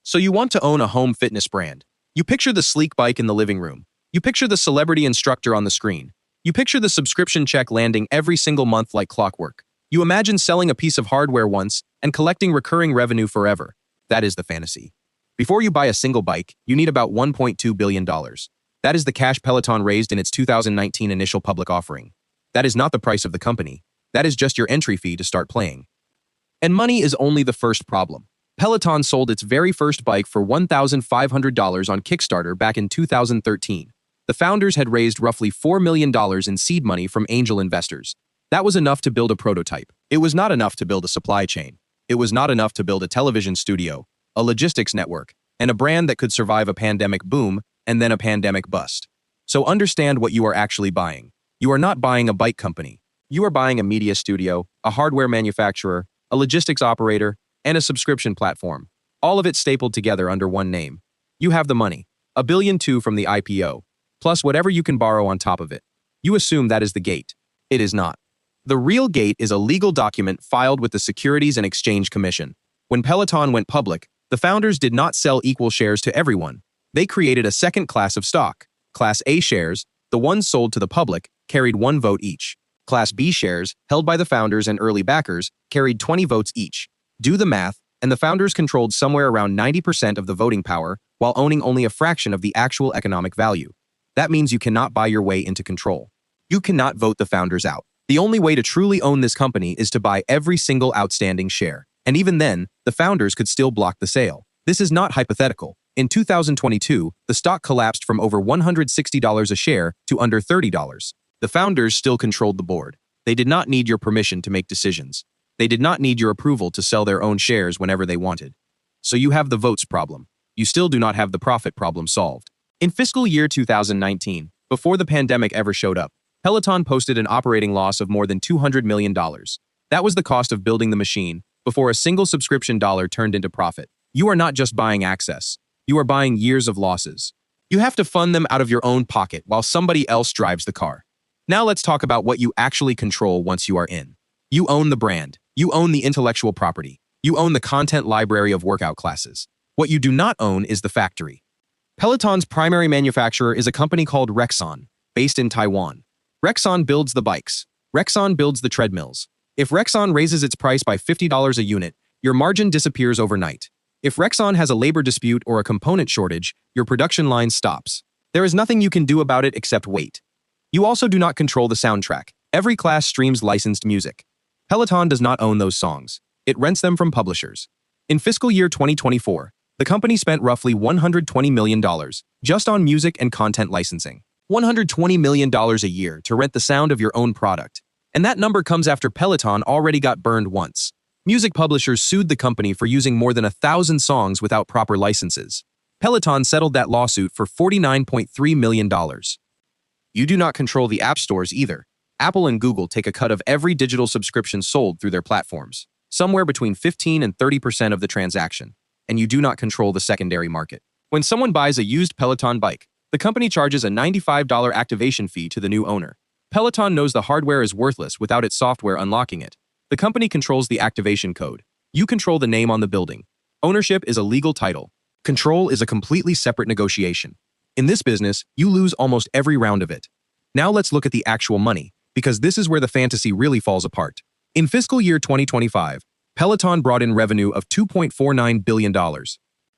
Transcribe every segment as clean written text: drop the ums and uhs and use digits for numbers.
So you want to own a home fitness brand. You picture the sleek bike in the living room. You picture the celebrity instructor on the screen. You picture the subscription check landing every single month like clockwork. You imagine selling a piece of hardware once and collecting recurring revenue forever. That is the fantasy. Before you buy a single bike, you need about $1.2 billion. That is the cash Peloton raised in its 2019 initial public offering. That is not the price of the company. That is just your entry fee to start playing. And money is only the first problem. Peloton sold its very first bike for $1,500 on Kickstarter back in 2013. The founders had raised roughly $4 million in seed money from angel investors. That was enough to build a prototype. It was not enough to build a supply chain. It was not enough to build a television studio, a logistics network, and a brand that could survive a pandemic boom and then a pandemic bust. So understand what you are actually buying. You are not buying a bike company. You are buying a media studio, a hardware manufacturer, a logistics operator, and a subscription platform, all of it stapled together under one name. You have the money, $1.2 billion from the IPO, plus whatever you can borrow on top of it. You assume that is the gate. It is not. The real gate is a legal document filed with the Securities and Exchange Commission. When Peloton went public, the founders did not sell equal shares to everyone. They created a second class of stock. Class A shares, the ones sold to the public, carried 1 vote each. Class B shares, held by the founders and early backers, carried 20 votes each. Do the math, and the founders controlled somewhere around 90% of the voting power while owning only a fraction of the actual economic value. That means you cannot buy your way into control. You cannot vote the founders out. The only way to truly own this company is to buy every single outstanding share. And even then, the founders could still block the sale. This is not hypothetical. In 2022, the stock collapsed from over $160 a share to under $30. The founders still controlled the board. They did not need your permission to make decisions. They did not need your approval to sell their own shares whenever they wanted. So you have the votes problem. You still do not have the profit problem solved. In fiscal year 2019, before the pandemic ever showed up, Peloton posted an operating loss of more than $200 million. That was the cost of building the machine before a single subscription dollar turned into profit. You are not just buying access. You are buying years of losses. You have to fund them out of your own pocket while somebody else drives the car. Now let's talk about what you actually control once you are in. You own the brand. You own the intellectual property. You own the content library of workout classes. What you do not own is the factory. Peloton's primary manufacturer is a company called Rexon, based in Taiwan. Rexon builds the bikes. Rexon builds the treadmills. If Rexon raises its price by $50 a unit, your margin disappears overnight. If Rexon has a labor dispute or a component shortage, your production line stops. There is nothing you can do about it except wait. You also do not control the soundtrack. Every class streams licensed music. Peloton does not own those songs. It rents them from publishers. In fiscal year 2024, the company spent roughly $120 million just on music and content licensing. $120 million a year to rent the sound of your own product. And that number comes after Peloton already got burned once. Music publishers sued the company for using more than 1,000 songs without proper licenses. Peloton settled that lawsuit for $49.3 million. You do not control the app stores either. Apple and Google take a cut of every digital subscription sold through their platforms, somewhere between 15 and 30% of the transaction, and you do not control the secondary market. When someone buys a used Peloton bike, the company charges a $95 activation fee to the new owner. Peloton knows the hardware is worthless without its software unlocking it. The company controls the activation code. You control the name on the building. Ownership is a legal title. Control is a completely separate negotiation. In this business, you lose almost every round of it. Now let's look at the actual money, because this is where the fantasy really falls apart. In fiscal year 2025, Peloton brought in revenue of $2.49 billion.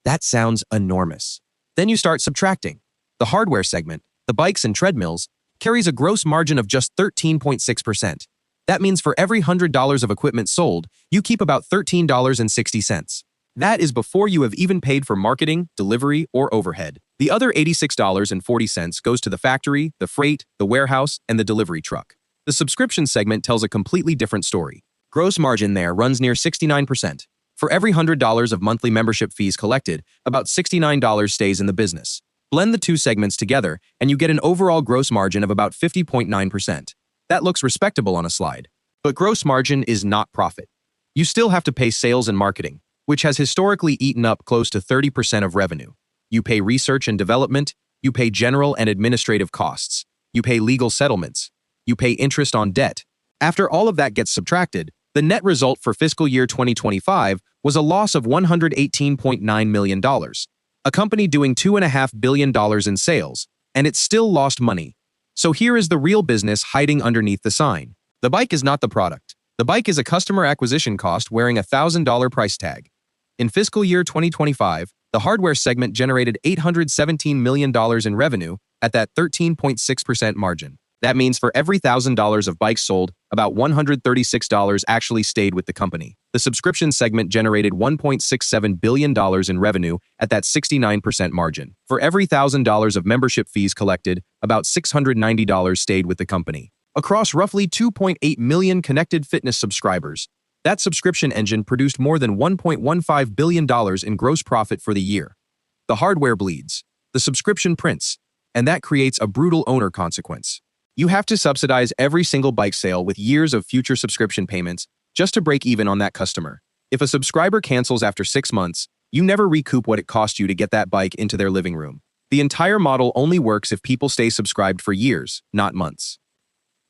That sounds enormous. Then you start subtracting. The hardware segment, the bikes and treadmills, carries a gross margin of just 13.6%. That means for every $100 of equipment sold, you keep about $13.60. That is before you have even paid for marketing, delivery, or overhead. The other $86.40 goes to the factory, the freight, the warehouse, and the delivery truck. The subscription segment tells a completely different story. Gross margin there runs near 69%. For every $100 of monthly membership fees collected, about $69 stays in the business. Blend the two segments together, and you get an overall gross margin of about 50.9%. That looks respectable on a slide. But gross margin is not profit. You still have to pay sales and marketing, which has historically eaten up close to 30% of revenue. You pay research and development, you pay general and administrative costs, you pay legal settlements, you pay interest on debt. After all of that gets subtracted, The net result for fiscal year 2025 was a loss of $118.9 million. A company doing $2.5 billion in sales, and it still lost money. So here is the real business hiding underneath the sign. The bike is not the product. The bike is a customer acquisition cost wearing a $1,000 price tag. In fiscal year 2025, the hardware segment generated $817 million in revenue at that 13.6% margin. That means for every $1,000 of bikes sold, about $136 actually stayed with the company. The subscription segment generated $1.67 billion in revenue at that 69% margin. For every $1,000 of membership fees collected, about $690 stayed with the company. Across roughly 2.8 million connected fitness subscribers, that subscription engine produced more than $1.15 billion in gross profit for the year. The hardware bleeds, the subscription prints, and that creates a brutal owner consequence. You have to subsidize every single bike sale with years of future subscription payments just to break even on that customer. If a subscriber cancels after 6 months, you never recoup what it cost you to get that bike into their living room. The entire model only works if people stay subscribed for years, not months.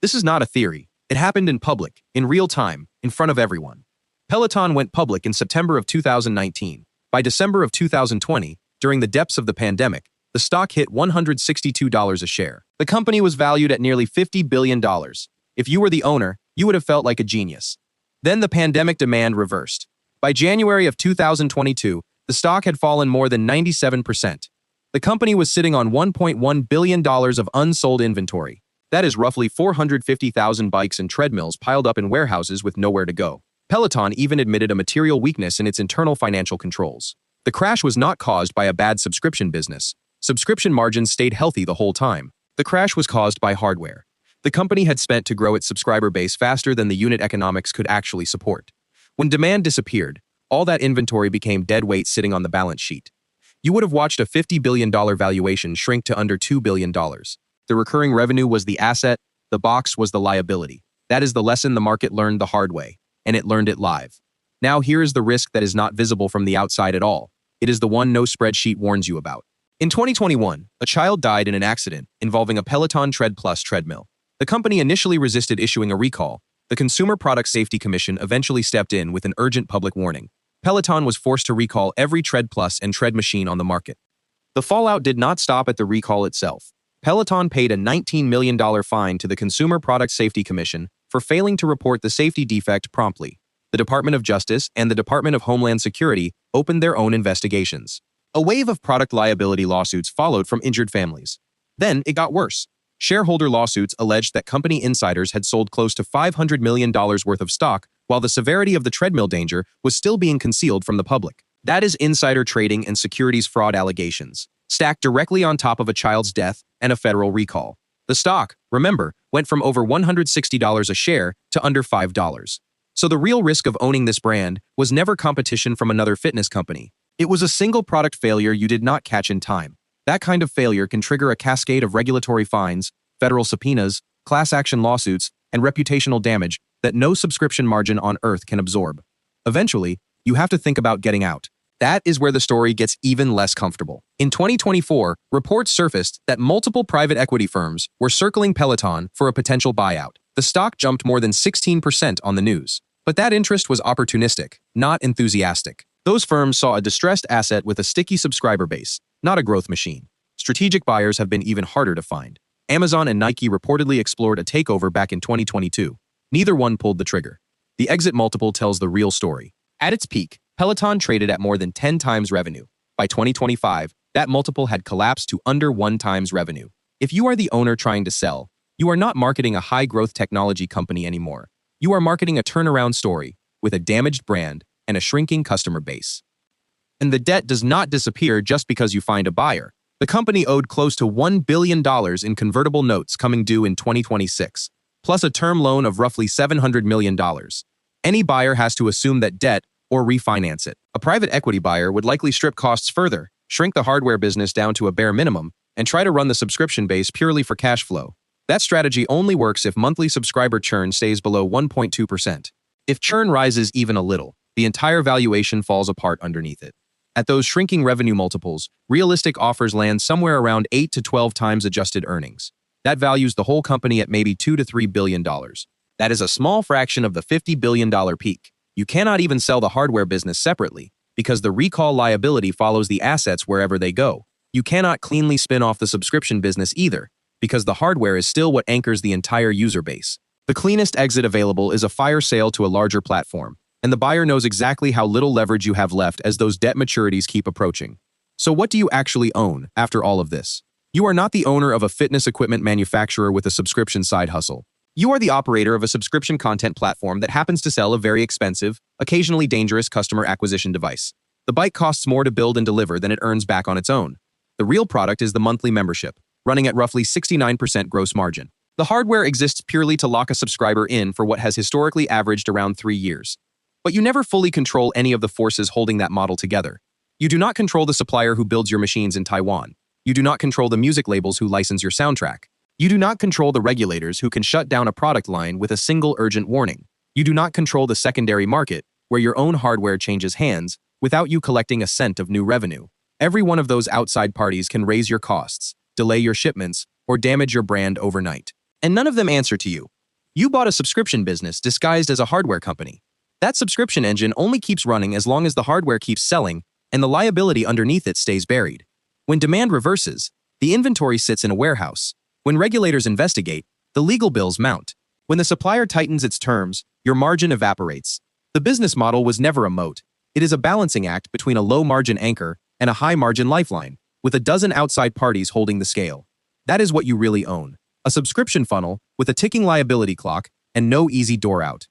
This is not a theory. It happened in public, in real time, in front of everyone. Peloton went public in September of 2019. By December of 2020, during the depths of the pandemic, the stock hit $162 a share. The company was valued at nearly $50 billion. If you were the owner, you would have felt like a genius. Then the pandemic demand reversed. By January of 2022, the stock had fallen more than 97%. The company was sitting on $1.1 billion of unsold inventory. That is roughly 450,000 bikes and treadmills piled up in warehouses with nowhere to go. Peloton even admitted a material weakness in its internal financial controls. The crash was not caused by a bad subscription business. Subscription margins stayed healthy the whole time. The crash was caused by hardware. The company had spent to grow its subscriber base faster than the unit economics could actually support. When demand disappeared, all that inventory became dead weight sitting on the balance sheet. You would have watched a $50 billion valuation shrink to under $2 billion. The recurring revenue was the asset, the box was the liability. That is the lesson the market learned the hard way, and it learned it live. Now here is the risk that is not visible from the outside at all. It is the one no spreadsheet warns you about. In 2021, a child died in an accident involving a Peloton Tread Plus treadmill. The company initially resisted issuing a recall. The Consumer Product Safety Commission eventually stepped in with an urgent public warning. Peloton was forced to recall every Tread Plus and Tread machine on the market. The fallout did not stop at the recall itself. Peloton paid a $19 million fine to the Consumer Product Safety Commission for failing to report the safety defect promptly. The Department of Justice and the Department of Homeland Security opened their own investigations. A wave of product liability lawsuits followed from injured families. Then it got worse. Shareholder lawsuits alleged that company insiders had sold close to $500 million worth of stock while the severity of the treadmill danger was still being concealed from the public. That is insider trading and securities fraud allegations, stacked directly on top of a child's death and a federal recall. The stock, remember, went from over $160 a share to under $5. So the real risk of owning this brand was never competition from another fitness company. It was a single product failure you did not catch in time. That kind of failure can trigger a cascade of regulatory fines, federal subpoenas, class action lawsuits, and reputational damage that no subscription margin on earth can absorb. Eventually, you have to think about getting out. That is where the story gets even less comfortable. In 2024, reports surfaced that multiple private equity firms were circling Peloton for a potential buyout. The stock jumped more than 16% on the news. But that interest was opportunistic, not enthusiastic. Those firms saw a distressed asset with a sticky subscriber base, not a growth machine. Strategic buyers have been even harder to find. Amazon and Nike reportedly explored a takeover back in 2022. Neither one pulled the trigger. The exit multiple tells the real story. At its peak, Peloton traded at more than 10 times revenue. By 2025, that multiple had collapsed to under 1 times revenue. If you are the owner trying to sell, you are not marketing a high-growth technology company anymore. You are marketing a turnaround story with a damaged brand and a shrinking customer base. And the debt does not disappear just because you find a buyer. The company owed close to $1 billion in convertible notes coming due in 2026, plus a term loan of roughly $700 million. Any buyer has to assume that debt or refinance it. A private equity buyer would likely strip costs further, shrink the hardware business down to a bare minimum, and try to run the subscription base purely for cash flow. That strategy only works if monthly subscriber churn stays below 1.2%. If churn rises even a little, the entire valuation falls apart underneath it. At those shrinking revenue multiples, realistic offers land somewhere around 8 to 12 times adjusted earnings. That values the whole company at maybe $2 to $3 billion. That is a small fraction of the $50 billion peak. You cannot even sell the hardware business separately, because the recall liability follows the assets wherever they go. You cannot cleanly spin off the subscription business either, because the hardware is still what anchors the entire user base. The cleanest exit available is a fire sale to a larger platform, and the buyer knows exactly how little leverage you have left as those debt maturities keep approaching. So what do you actually own after all of this? You are not the owner of a fitness equipment manufacturer with a subscription side hustle. You are the operator of a subscription content platform that happens to sell a very expensive, occasionally dangerous customer acquisition device. The bike costs more to build and deliver than it earns back on its own. The real product is the monthly membership, running at roughly 69% gross margin. The hardware exists purely to lock a subscriber in for what has historically averaged around 3 years. But you never fully control any of the forces holding that model together. You do not control the supplier who builds your machines in Taiwan. You do not control the music labels who license your soundtrack. You do not control the regulators who can shut down a product line with a single urgent warning. You do not control the secondary market, where your own hardware changes hands without you collecting a cent of new revenue. Every one of those outside parties can raise your costs, delay your shipments, or damage your brand overnight. And none of them answer to you. You bought a subscription business disguised as a hardware company. That subscription engine only keeps running as long as the hardware keeps selling and the liability underneath it stays buried. When demand reverses, the inventory sits in a warehouse. When regulators investigate, the legal bills mount. When the supplier tightens its terms, your margin evaporates. The business model was never a moat. It is a balancing act between a low-margin anchor and a high-margin lifeline, with a dozen outside parties holding the scale. That is what you really own. A subscription funnel with a ticking liability clock and no easy door out.